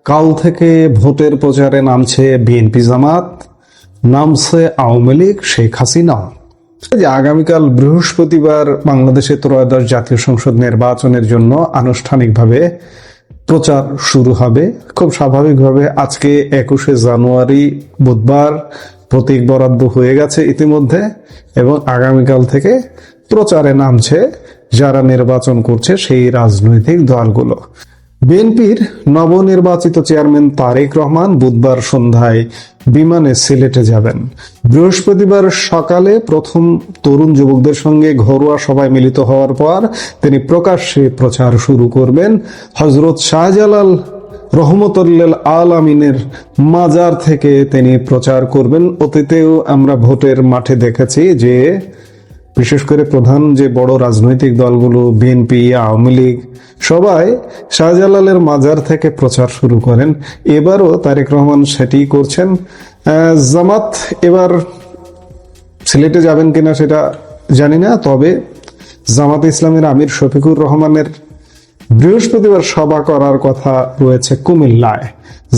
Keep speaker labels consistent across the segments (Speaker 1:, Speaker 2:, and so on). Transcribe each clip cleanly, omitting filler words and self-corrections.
Speaker 1: কাল থেকে ভোটের প্রচারে নামছে বিএনপি জামাত, নামছে আওয়ামী লীগ, শেখ হাসিনাও। যে আগামীকাল বৃহস্পতিবার বাংলাদেশে ত্রয়োদশ জাতীয় সংসদ নির্বাচনের জন্য আনুষ্ঠানিকভাবে প্রচার শুরু হবে। খুব স্বাভাবিকভাবে আজকে 21শে জানুয়ারি বুধবার প্রতীক বরাদ্দ হয়ে গেছে ইতিমধ্যে, এবং আগামীকাল থেকে প্রচারে নামছে যারা নির্বাচন করছে সেই রাজনৈতিক দলগুলো। বিএনপির নবনির্বাচিত চেয়ারম্যান তারেক রহমান বুধবার সন্ধ্যায় বিমানে সিলেটে যাবেন। বৃহস্পতিবার সকালে প্রথম তরুণ যুবকদের সঙ্গে ঘরোয়া সভায় মিলিত হওয়ার পর তিনি প্রকাশ্যে প্রচার শুরু করবেন। হযরত শাহজালাল রহমতুল্লাহ আলামিনের মাজার থেকে তিনি প্রচার করবেন। অতীতেও আমরা ভোটের মাঠে দেখেছি যে বিশেষ করে প্রধান যে বড় রাজনৈতিক দলগুলো বিএনপি, আওয়ামী লীগ সবাই শাহজালালের মাজার থেকে প্রচার শুরু করেন। এবারও তারেক রহমান সেটি করছেন। জামাত এবার সিলেটে যাবেন কিনা সেটা জানি না, তবে জামাত ইসলামের আমির শফিকুর রহমানের বৃহস্পতিবার সভা করার কথা রয়েছে কুমিল্লায়।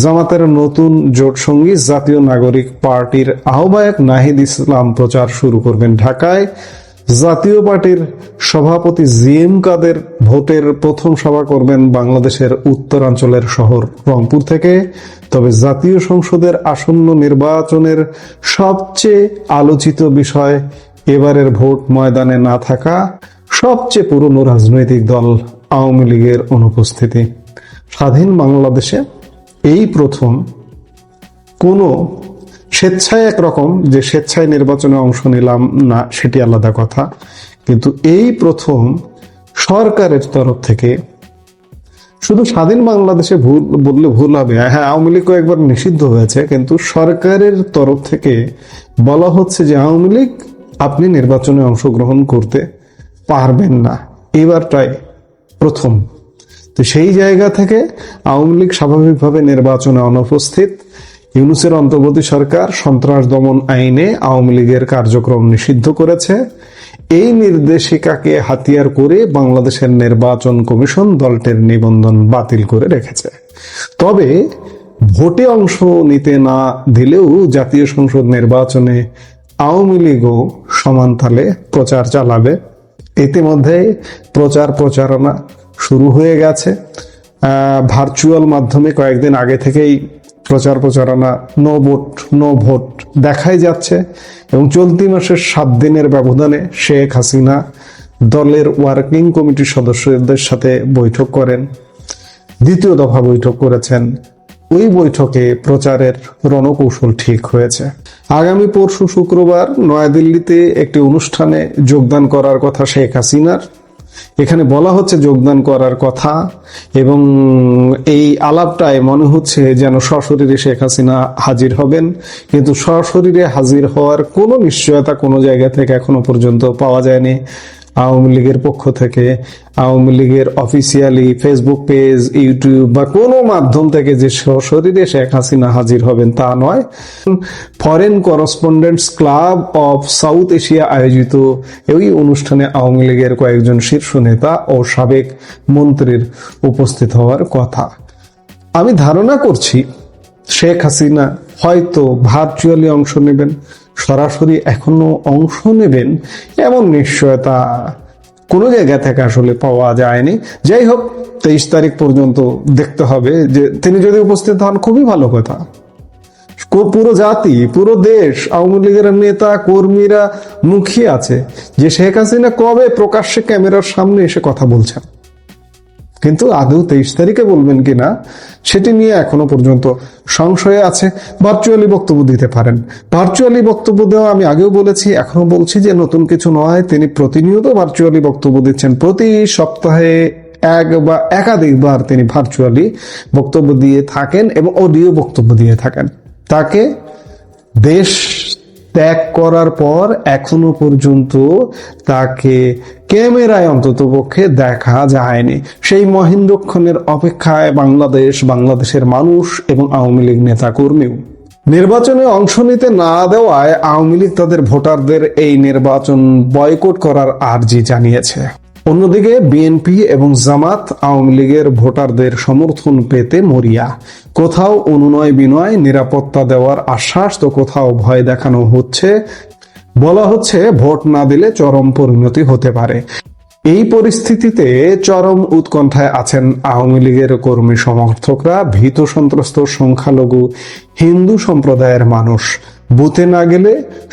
Speaker 1: জামাতের নতুন জোট সঙ্গী জাতীয় নাগরিক পার্টির আহ্বায়ক নাহিদ ইসলাম প্রচার শুরু করবেন ঢাকায়। জাতীয় পার্টির সভাপতি জিএম কাদের ভোটের প্রথম সভা করবেন বাংলাদেশের উত্তরাঞ্চলের শহর রংপুর থেকে। তবে জাতীয় সংসদের আসন্ন নির্বাচনের সবচেয়ে আলোচিত বিষয় এবারের ভোট ময়দানে না থাকা সবচেয়ে পুরনো রাজনৈতিক দল আওয়ামী লীগের অনুপস্থিতি। স্বাধীন বাংলাদেশে এই প্রথম কোনো স্বেচ্ছায়, একরকম যে স্বেচ্ছায় নির্বাচনে অংশ নিলাম না সেটি আলাদা কথা, কিন্তু এই প্রথম সরকারের তরফ থেকে, শুধু স্বাধীন বাংলাদেশে ভুল বললে ভুল হবে, হ্যাঁ আওয়ামী লীগ কয়েকবার নিষিদ্ধ হয়েছে, কিন্তু সরকারের তরফ থেকে বলা হচ্ছে যে আওয়ামী লীগ আপনি নির্বাচনে অংশগ্রহণ করতে পারবেন না, এবারটাই প্রথম। তো সেই জায়গা থেকে আওয়ামী লীগ স্বাভাবিকভাবে নির্বাচনে অনুপস্থিত। ইউনূসের অন্তর্বর্তী সরকার সন্ত্রাস দমন আইনে আওয়ামী লীগের কার্যক্রম নিষিদ্ধ করেছে। এই নির্দেশিকাকে হাতিয়ার করে বাংলাদেশের নির্বাচন কমিশন দলটির নিবন্ধন বাতিল করে রেখেছে। তবে ভোটে অংশ নিতে না দিলেও জাতীয় সংসদ নির্বাচনে আওয়ামী লীগও সমান তালে প্রচার চালাবে। ইতিমধ্যে প্রচারণা শুরু হয়ে গেছে। ভার্চুয়াল মাধ্যমে কয়েকদিন আগে থেকেই প্রচারণা নো ভোট দেখাই যাচ্ছে, এবং চলতি মাসের 7 দিনের ব্যবধানে শেখ হাসিনা দলের ওয়ার্কিং কমিটির সদস্যদের সাথে বৈঠক করেন, দ্বিতীয় দফা বৈঠক করেছেন। ওই বৈঠকে প্রচারের রণকৌশল ঠিক হয়েছে। আগামী পরশু শুক্রবার নয়াদিল্লিতে একটি অনুষ্ঠানে যোগদান করার কথা শেখ হাসিনার। এখানে বলা হচ্ছে যোগদান করার কথা, এবং এই আলাপটায় মনে হচ্ছে যেন সশরীরে শেখ হাসিনা হাজির হবেন, কিন্তু সশরীরে হাজির হওয়ার কোনো নিশ্চয়তা কোনো জায়গা থেকে এখনো পর্যন্ত পাওয়া যায়নি। আওয়ামী লীগের পক্ষ থেকে, আওয়ামী লীগের অফিসিয়ালি ফেসবুক পেজ, ইউটিউব বা কোনো মাধ্যম থেকে যে সশরীরে শেখ হাসিনা হাজির হবেন তা নয়। Foreign correspondents club of south Asia আয়োজিত এই অনুষ্ঠানে আওয়ামী লীগের কয়েকজন শীর্ষ নেতা ও সাবেক মন্ত্রীর উপস্থিত হওয়ার কথা। আমি ধারণা করছি শেখ হাসিনা হয়তো ভার্চুয়ালি অংশ নেবেন, সরাসরি এখনো অংশ নেবেন এমন নিশ্চয়তা কোনো জায়গা থেকে আসলে পাওয়া যায়নি। যাই হোক, 23 তারিখ পর্যন্ত দেখতে হবে। যে তিনি যদি উপস্থিত হন খুবই ভালো কথা। পুরো জাতি, পুরো দেশ, আওয়ামী লীগের নেতা কর্মীরা মুখিয়ে আছে যে শেখ হাসিনা কবে প্রকাশ্যে ক্যামেরার সামনে এসে কথা বলছেন, কিন্তু আদৌ 23 তারিখে বলবেন কিনা সেটি নিয়ে এখনো পর্যন্ত সংশয়ে আছে। ভার্চুয়ালি বক্তব্য দিতে পারেন। ভার্চুয়ালি বক্তব্য দেওয়া আমি আগেও বলেছি, এখনো বলছি যে নতুন কিছু নয়। তিনি প্রতিনিয়ত ভার্চুয়ালি বক্তব্য দিচ্ছেন। প্রতি সপ্তাহে এক বা একাধিকবার তিনি ভার্চুয়ালি বক্তব্য দিয়ে থাকেন এবং অডিও বক্তব্য দিয়ে থাকেন। তাকে দেশ ত্যাগ করার পর এখনো পর্যন্ত তাকে ক্যামেরায় অন্ততপক্ষে দেখা যায়নি। সেই মহিন্দ্রক্ষণের অপেক্ষায় বাংলাদেশের মানুষ এবং আওয়ামী লীগ নেতা কর্মীও। নির্বাচনে অংশ নিতে না দেওয়ায় আওয়ামী লীগ তাদের ভোটারদের এই নির্বাচন বয়কট করার আর্জি জানিয়েছে। অন্যদিকে বিএনপি এবং জামাত আওয়ামী লীগের ভোটারদের সমর্থন পেতে মরিয়া। কোথাও অনুনয় বিনয় নিরাপত্তা দেওয়ার আশ্বাস, তো কোথাও ভয় দেখানো হচ্ছে। বলা হচ্ছে ভোট না দিলে চরম পরিণতি হতে পারে। এই পরিস্থিতিতে চরম উৎকণ্ঠায় আছেন আওয়ামী লীগের কর্মী সমর্থকরা, ভীত সন্ত্রস্ত সংখ্যালঘু হিন্দু সম্প্রদায়ের মানুষ। বুথে না গেলে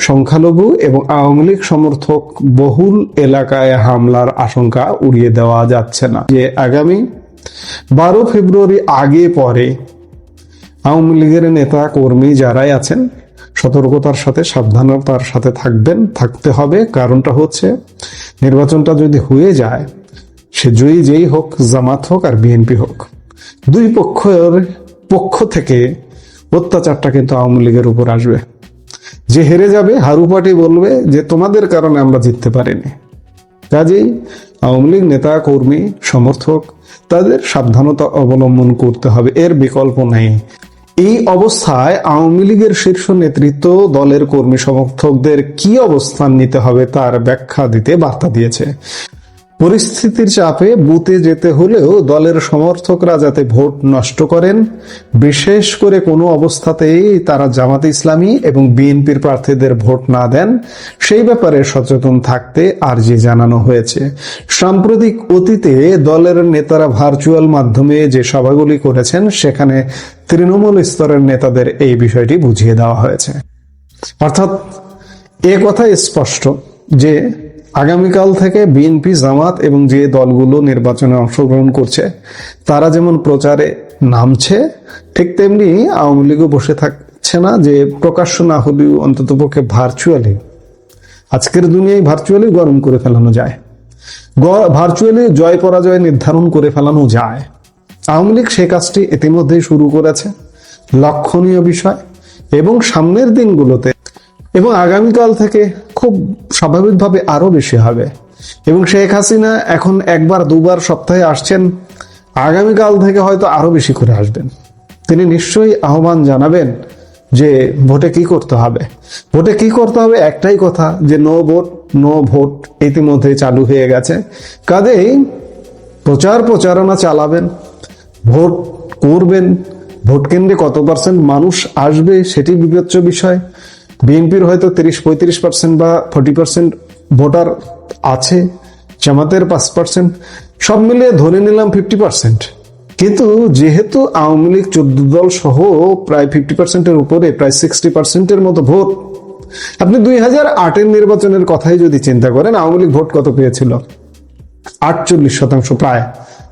Speaker 1: সংখ্যালঘু এবং আওয়ামী লীগ সমর্থক বহুল এলাকায় হামলার আশঙ্কা উড়িয়ে দেওয়া যাচ্ছে না। যে আগামী 12 ফেব্রুয়ারি আগে পরে আওয়ামী লীগের নেতা কর্মী যারাই আছেন সতর্কতার সাথে সাবধানতার সাথে থাকতে হবে। কারণটা হচ্ছে নির্বাচনটা যদি হয়ে যায়, সে যেই হোক, জামাত হোক আর বিএনপি হোক, দুই পক্ষ থেকে অত্যাচারটা কিন্তু আওয়ামী লীগের উপর আসবে। যে হেরে যাবে হারু পার্টি বলবে যে তোমাদের কারণে আমরা জিততে পারিনি। কাজেই আওয়ামী লীগ নেতা কর্মী সমর্থক তাদের সাবধানতা অবলম্বন করতে হবে, এর বিকল্প নেই। এই অবস্থায় আওয়ামী লীগের শীর্ষ নেতৃত্ব দলের কর্মী সমর্থকদের কি অবস্থান নিতে হবে তার ব্যাখ্যা দিতে বার্তা দিয়েছে। পরিস্থিতির চাপে বুথে যেতে হলেও দলের সমর্থকরা যাতে ভোট নষ্ট করেন, বিশেষ করে কোনো অবস্থাতেই তারা জামাতে ইসলামী এবং বিএনপির প্রার্থীদের ভোট না দেন, সেই ব্যাপারে সচেতন থাকতে আর্জি জানানো হয়েছে। সাম্প্রতিক অতীতে দলের নেতারা ভার্চুয়াল মাধ্যমে যে সভাগুলি করেছেন, সেখানে তৃণমূল স্তরের নেতাদের এই বিষয়টি বুঝিয়ে দেওয়া হয়েছে। অর্থাৎ এ কথা স্পষ্ট যে আগামীকাল থেকে বিএনপি, জামাত এবং যে দলগুলো নির্বাচনে অংশগ্রহণ করছে তারা যেমন প্রচারে নামছে, ঠিক তেমনি আওয়ামী লীগও বসে থাকছে না, যে প্রকাশ্য না হলেও অন্ততপক্ষে ভার্চুয়ালি, আজকের দুনিয়ায় ভার্চুয়ালি গরম করে ফেলানো যায়, ভার্চুয়ালি জয় পরাজয় নির্ধারণ করে ফেলানো যায়। আওয়ামী লীগ সে কাজটি ইতিমধ্যেই শুরু করেছে, লক্ষণীয় বিষয়। এবং সামনের দিনগুলোতে এবং আগামীকাল থেকে খুব স্বাভাবিকভাবে আরো বেশি হবে। এবং শেখ হাসিনা এখন একবার দুবার সপ্তাহে আসছেন, আগামীকাল থেকে হয়তো আরো বেশি করে আসবেন। তিনি নিশ্চয়ই আহ্বান জানাবেন যে ভোটে কি করতে হবে। ভোটে কি করতে হবে, একটাই কথা, যে নো ভোট ইতিমধ্যে চালু হয়ে গেছে। কাজেই প্রচারণা চালাবেন, ভোট করবেন। ভোট কেন্দ্রে কত পার্সেন্ট মানুষ আসবে সেটি বিবেচ্য বিষয়। বিএনপির হয়তো 30-35% বা 40% ভোটার আছে, জামাতের 5%, সব মিলিয়ে ধরে নিলাম 50%। কিন্তু যেহেতু আওয়ামী লীগ 14 দল সহ প্রায় 50%-এর উপরে, প্রায় 60%-এর মতো ভোট, আপনি 2008-এর নির্বাচনের কথাই যদি চিন্তা করেন, আওয়ামী লীগ ভোট কত পেয়েছিল? 48%, প্রায়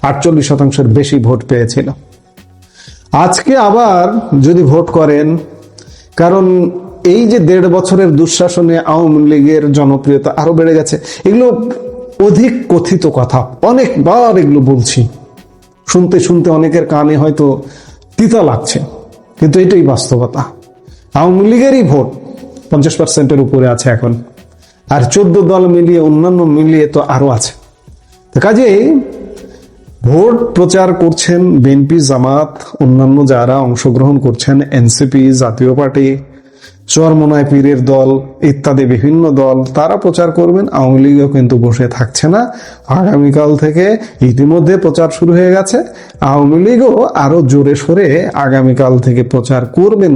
Speaker 1: 48%-এর বেশি ভোট পেয়েছিল। আজকে আবার যদি ভোট করেন, কারণ এই যে 1.5 বছরের দুঃশাসনে আওয়ামী লীগের জনপ্রিয়তা আরো বেড়ে গেছে। এগুলো অধিক কথিত কথা, অনেকবার এগুলো বলছি, শুনতে শুনতে অনেকের কানে হয়তো তিতা লাগছে, কিন্তু এটাই বাস্তবতা। আওয়ামী লীগেরই ভোট 50%-এর উপরে আছে এখন, আর 14 দল মিলিয়ে, অন্যান্য মিলিয়ে তো আরো আছে। কাজেই ভোট প্রচার করছেন বিএনপি, জামাত, অন্যান্য যারা অংশগ্রহণ করছেন, এনসিপি, জাতীয় পার্টি, চরমোনাই পীরের দল ইত্যাদি বিভিন্ন দল, তারা প্রচার করবেন। আওয়ামী লীগও কিন্তু বসে থাকছে না। আগামীকাল থেকে ইতিমধ্যে প্রচার শুরু হয়ে গেছে, আওয়ামী লীগও আরো জোরে সোরে আগামীকাল থেকে প্রচার করবেন।